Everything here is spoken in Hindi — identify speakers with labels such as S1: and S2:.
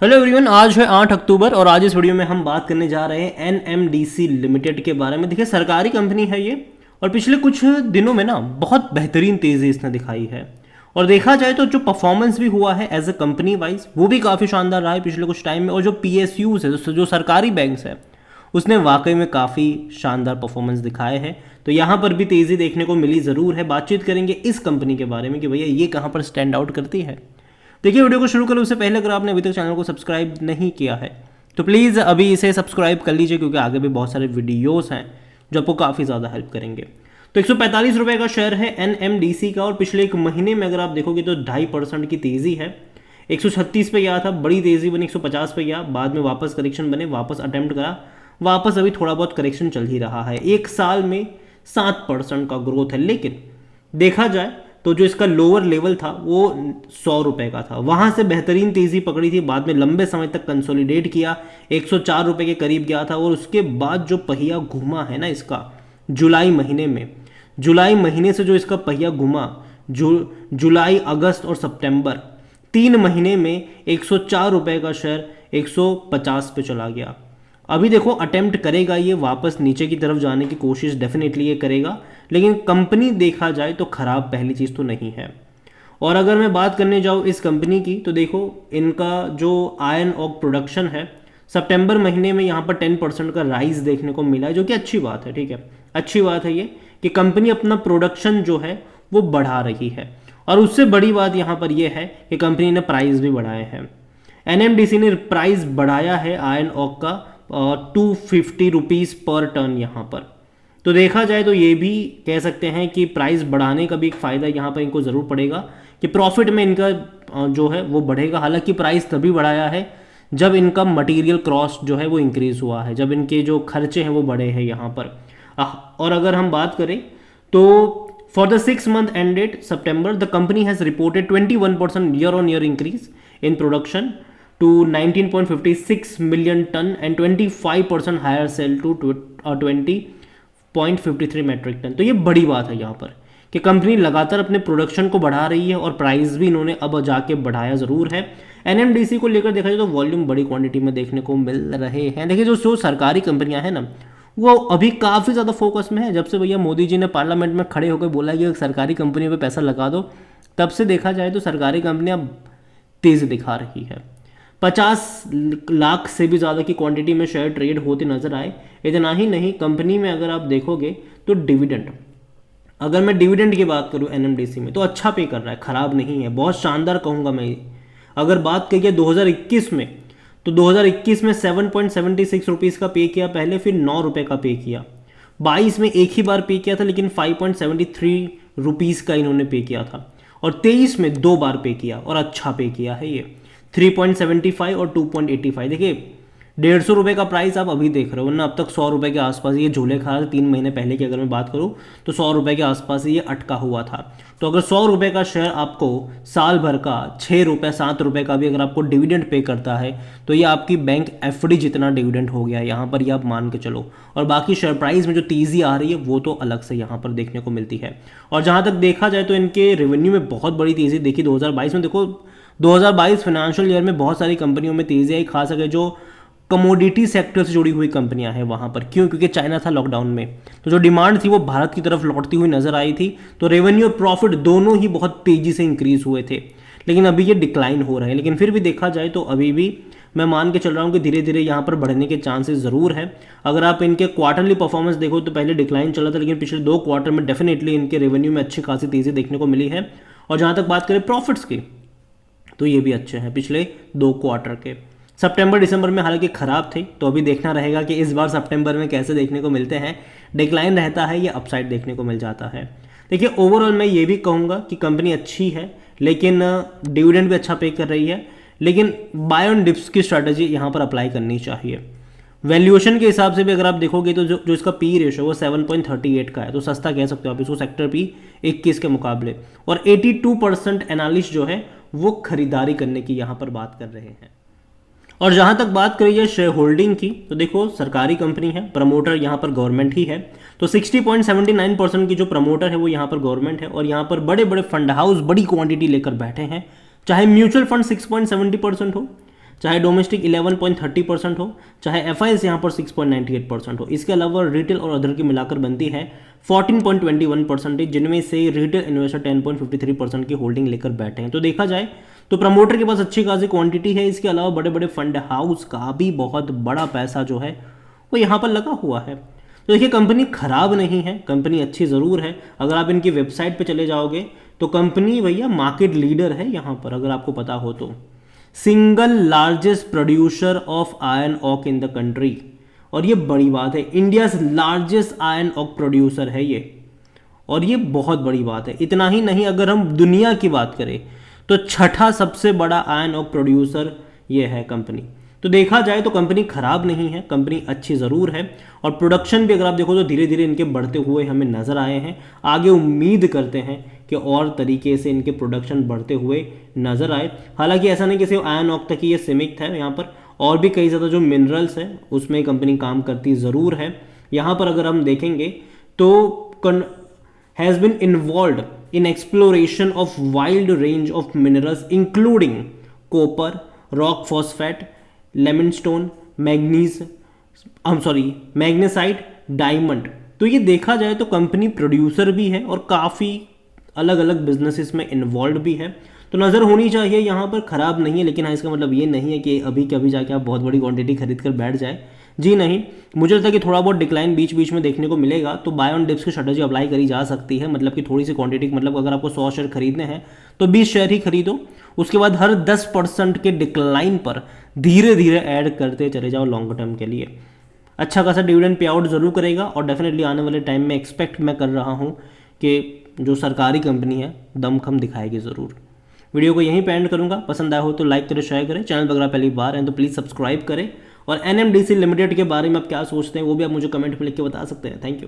S1: हेलो एवरीवन, आज है 8 अक्टूबर और आज इस वीडियो में हम बात करने जा रहे हैं एनएमडीसी लिमिटेड के बारे में। देखिए, सरकारी कंपनी है ये और पिछले कुछ दिनों में ना बहुत बेहतरीन तेज़ी इसने दिखाई है। और देखा जाए तो जो परफॉर्मेंस भी हुआ है एज ए कंपनी वाइज वो भी काफ़ी शानदार रहा है पिछले कुछ टाइम में। और जो पीएसयूज है, जो सरकारी बैंक्स है, उसने वाकई में काफ़ी शानदार परफॉर्मेंस दिखाए हैं। तो यहाँ पर भी तेज़ी देखने को मिली ज़रूर है। बातचीत करेंगे इस कंपनी के बारे में कि भैया ये कहाँ पर स्टैंड आउट करती है। देखिए, वीडियो को शुरू करें उससे पहले अगर आपने अभी तक चैनल को सब्सक्राइब नहीं किया है तो प्लीज़ अभी इसे सब्सक्राइब कर लीजिए, क्योंकि आगे भी बहुत सारे वीडियोस हैं जो आपको काफ़ी ज़्यादा हेल्प करेंगे। तो 145 रुपये का शेयर है एनएमडीसी का और पिछले एक महीने में अगर आप देखोगे तो 2.5% की तेज़ी है। 136 पे गया था, बड़ी तेज़ी बनी, 150 पे गया, बाद में वापस करेक्शन बने, वापस अटेम्प्ट करा, वापस अभी थोड़ा बहुत करेक्शन चल ही रहा है। एक साल में 7% का ग्रोथ है। लेकिन देखा जाए तो जो इसका लोअर लेवल था वो 100 रुपए का था, वहां से बेहतरीन तेजी पकड़ी थी, बाद में लंबे समय तक कंसोलिडेट किया, 104 रुपए के करीब गया था। और उसके बाद जो पहिया घूमा है ना इसका जुलाई महीने में, जुलाई महीने से जो इसका पहिया घूमा, जुलाई, अगस्त और सितंबर 3 महीने में 104 रुपए का शेयर 150 पे चला गया। अभी देखो अटेम्प्ट करेगा ये वापस नीचे की तरफ जाने की कोशिश, डेफिनेटली ये करेगा। लेकिन कंपनी देखा जाए तो खराब पहली चीज़ तो नहीं है। और अगर मैं बात करने जाऊँ इस कंपनी की तो देखो इनका जो आयरन ऑक प्रोडक्शन है, सितंबर महीने में यहाँ पर 10% का राइज देखने को मिला है, जो कि अच्छी बात है। ठीक है, अच्छी बात है ये कि कंपनी अपना प्रोडक्शन जो है वो बढ़ा रही है। और उससे बड़ी बात यहाँ पर यह है कि कंपनी ने प्राइस भी बढ़ाए हैं। एनएमडीसी ने प्राइस बढ़ाया है आयरन ऑक का 250 रुपीज़ पर टन यहाँ पर। तो देखा जाए तो ये भी कह सकते हैं कि प्राइस बढ़ाने का भी एक फ़ायदा यहाँ पर इनको ज़रूर पड़ेगा कि प्रॉफिट में इनका जो है वो बढ़ेगा। हालांकि प्राइस तभी बढ़ाया है जब इनका मटेरियल कॉस्ट जो है वो इंक्रीज़ हुआ है, जब इनके जो खर्चे हैं वो बढ़े हैं यहाँ पर। और अगर हम बात करें तो for the 6 month ended September, the company has reported 21% year-on-year increase in production to 19.56 million ton and 25% higher sale to 20.53 metric tonne. तो ये बड़ी बात है यहाँ पर कि कंपनी लगातार अपने प्रोडक्शन को बढ़ा रही है और प्राइस भी इन्होंने अब जाके बढ़ाया ज़रूर है। एनएमडीसी को लेकर देखा जाए तो वॉल्यूम बड़ी क्वांटिटी में देखने को मिल रहे हैं। देखिए, जो सरकारी कंपनियां हैं ना वो अभी काफ़ी ज़्यादा फोकस में है। जब से भैया मोदी जी ने पार्लियामेंट में खड़े होकर बोला कि सरकारी कंपनियों पे पैसा लगा दो, तब से देखा जाए तो सरकारी कंपनियां तेज़ी दिखा रही है। 50 लाख से भी ज़्यादा की क्वांटिटी में शेयर ट्रेड होते नजर आए। इतना ही नहीं, कंपनी में अगर आप देखोगे तो डिविडेंड, अगर मैं डिविडेंड की बात करूं एनएमडीसी में तो अच्छा पे कर रहा है, खराब नहीं है, बहुत शानदार कहूंगा मैं। अगर बात करिए 2021 में तो 2021 में 7.76 रुपीज़ का पे किया पहले, फिर 9 रुपये का पे किया। 22 में एक ही बार पे किया था लेकिन 5.73 रुपीज़ का इन्होंने पे किया था। और 23 में 2 बार पे किया और अच्छा पे किया है ये, 3.75 और 2.85। देखिए, 150 रुपये का प्राइस आप अभी देख रहे हो, वरना अब तक 100 रुपये के आसपास ये झूले खा रहा था। 3 महीने पहले की अगर मैं बात करूँ तो 100 रुपये के आसपास ये अटका हुआ था। तो अगर 100 रुपये का शेयर आपको साल भर का 6 रुपये 7 रुपये का भी अगर आपको डिविडेंड पे करता है तो ये आपकी बैंक एफडी जितना डिविडेंड हो गया है यहाँ पर, ये आप मान के चलो। और बाकी शेयर प्राइस में जो तेज़ी आ रही है वो तो अलग से यहाँ पर देखने को मिलती है। और जहाँ तक देखा जाए तो इनके रेवेन्यू में बहुत बड़ी तेज़ी देखी 2022 में। देखो 2022 फाइनेंशियल ईयर में बहुत सारी कंपनियों में तेज़ी आई, खास करके जो कमोडिटी सेक्टर से जुड़ी हुई कंपनियां हैं वहां पर। क्यों? क्योंकि चाइना था लॉकडाउन में, तो जो डिमांड थी वो भारत की तरफ लौटती हुई नजर आई थी। तो रेवेन्यू और प्रॉफिट दोनों ही बहुत तेजी से इंक्रीज हुए थे। लेकिन अभी ये डिक्लाइन हो रहे हैं। लेकिन फिर भी देखा जाए तो अभी भी मैं मान के चल रहा हूँ कि धीरे धीरे यहाँ पर बढ़ने के चांसेस ज़रूर है। अगर आप इनके क्वार्टरली परफॉर्मेंस देखो तो पहले डिक्लाइन चला था, लेकिन पिछले 2 क्वार्टर में डेफिनेटली इनके रेवेन्यू में अच्छी खासी तेज़ी देखने को मिली है। और जहाँ तक बात करें प्रॉफिट्स की तो ये भी अच्छे हैं पिछले 2 क्वार्टर के। सितंबर दिसंबर में हालांकि ख़राब थे, तो अभी देखना रहेगा कि इस बार सितंबर में कैसे देखने को मिलते हैं। डिक्लाइन रहता है या अपसाइड देखने को मिल जाता है। देखिए, ओवरऑल मैं ये भी कहूँगा कि कंपनी अच्छी है, लेकिन डिविडेंड भी अच्छा पे कर रही है। लेकिन बाय ऑन डिप्स की स्ट्रैटेजी यहाँ पर अप्लाई करनी चाहिए। वैल्यूएशन के हिसाब से भी अगर आप देखोगे तो जो इसका पी रेशो वो 7.38 का है, तो सस्ता कह सकते हो आप इसको सेक्टर पी 21 के मुकाबले। और 82% एनालिस्ट जो है वो खरीदारी करने की यहाँ पर बात कर रहे हैं। और जहाँ तक बात करिए शेयर होल्डिंग की तो देखो सरकारी कंपनी है, प्रमोटर यहाँ पर गवर्नमेंट ही है। तो 60.79% की जो प्रमोटर है वो यहाँ पर गवर्नमेंट है। और यहाँ पर बड़े बड़े फंड हाउस बड़ी क्वांटिटी लेकर बैठे हैं, चाहे म्यूचुअल फंड 6.70% हो, चाहे डोमेस्टिक 11.30% हो, चाहे FIs यहाँ पर 6.98% हो। इसके अलावा रिटेल और अदर की मिलाकर बनती है 14.21%, जिनमें से रिटेल इन्वेस्टर 10.53% की होल्डिंग लेकर बैठे हैं। तो देखा जाए तो प्रमोटर के पास अच्छी खासी क्वांटिटी है। इसके अलावा बड़े बड़े फंड हाउस का भी बहुत बड़ा पैसा जो है वो यहाँ पर लगा हुआ है। तो देखिए कंपनी खराब नहीं है, कंपनी अच्छी ज़रूर है। अगर आप इनकी वेबसाइट पे चले जाओगे तो कंपनी भैया मार्केट लीडर है यहाँ पर, अगर आपको पता हो तो। Single largest producer of iron ऑक इन द कंट्री, और ये बड़ी बात है, इंडियाज लार्जेस्ट आयरन ऑक प्रोड्यूसर है ये, और ये बहुत बड़ी बात है। इतना ही नहीं, अगर हम दुनिया की बात करें तो छठा सबसे बड़ा आयरन ऑक प्रोड्यूसर ये है कंपनी। तो देखा जाए तो कंपनी खराब नहीं है, कंपनी अच्छी ज़रूर है। और प्रोडक्शन भी अगर आप देखो तो धीरे धीरे इनके बढ़ते हुए हमें नज़र आए हैं। आगे उम्मीद करते हैं कि और तरीके से इनके प्रोडक्शन बढ़ते हुए नज़र आए। हालांकि ऐसा नहीं कि सिर्फ आयरन ऑक तक ही ये सीमित है, यहाँ पर और भी कई ज़्यादा जो मिनरल्स है उसमें कंपनी काम करती ज़रूर है। यहाँ पर अगर हम देखेंगे तो has been involved in exploration of wide range of minerals including copper, rock phosphate, lemon magnesite, diamond. तो ये देखा जाए तो कंपनी प्रोड्यूसर भी है और काफ़ी अलग अलग बिजनेसेस में इन्वॉल्व भी है। तो नज़र होनी चाहिए यहाँ पर, ख़राब नहीं है। लेकिन हाँ, इसका मतलब ये नहीं है कि अभी कभी जाके आप बहुत बड़ी क्वांटिटी खरीद कर बैठ जाए, जी नहीं। मुझे लगता है कि थोड़ा बहुत डिक्लाइन बीच बीच में देखने को मिलेगा, तो बाय ऑन डिप्स की स्ट्रेटजी अप्लाई करी जा सकती है। मतलब कि थोड़ी सी क्वांटिटी, मतलब अगर आपको 100 शेयर खरीदने हैं तो 20 शेयर ही खरीदो, उसके बाद हर 10% के डिक्लाइन पर धीरे धीरे ऐड करते चले जाओ लॉन्ग टर्म के लिए। अच्छा खासा डिविडेंड पे आउट जरूर करेगा, और डेफिनेटली आने वाले टाइम में एक्सपेक्ट मैं कर रहा हूँ कि जो सरकारी कंपनी है दमखम दिखाएगी ज़रूर। वीडियो को यहीं पे एंड करूंगा। पसंद आया हो तो लाइक करें, शेयर करें। चैनल पर अगर पहली बार हैं तो प्लीज़ सब्सक्राइब करें। और NMDC लिमिटेड के बारे में आप क्या सोचते हैं वो भी आप मुझे कमेंट में लिख के बता सकते हैं। Thank you.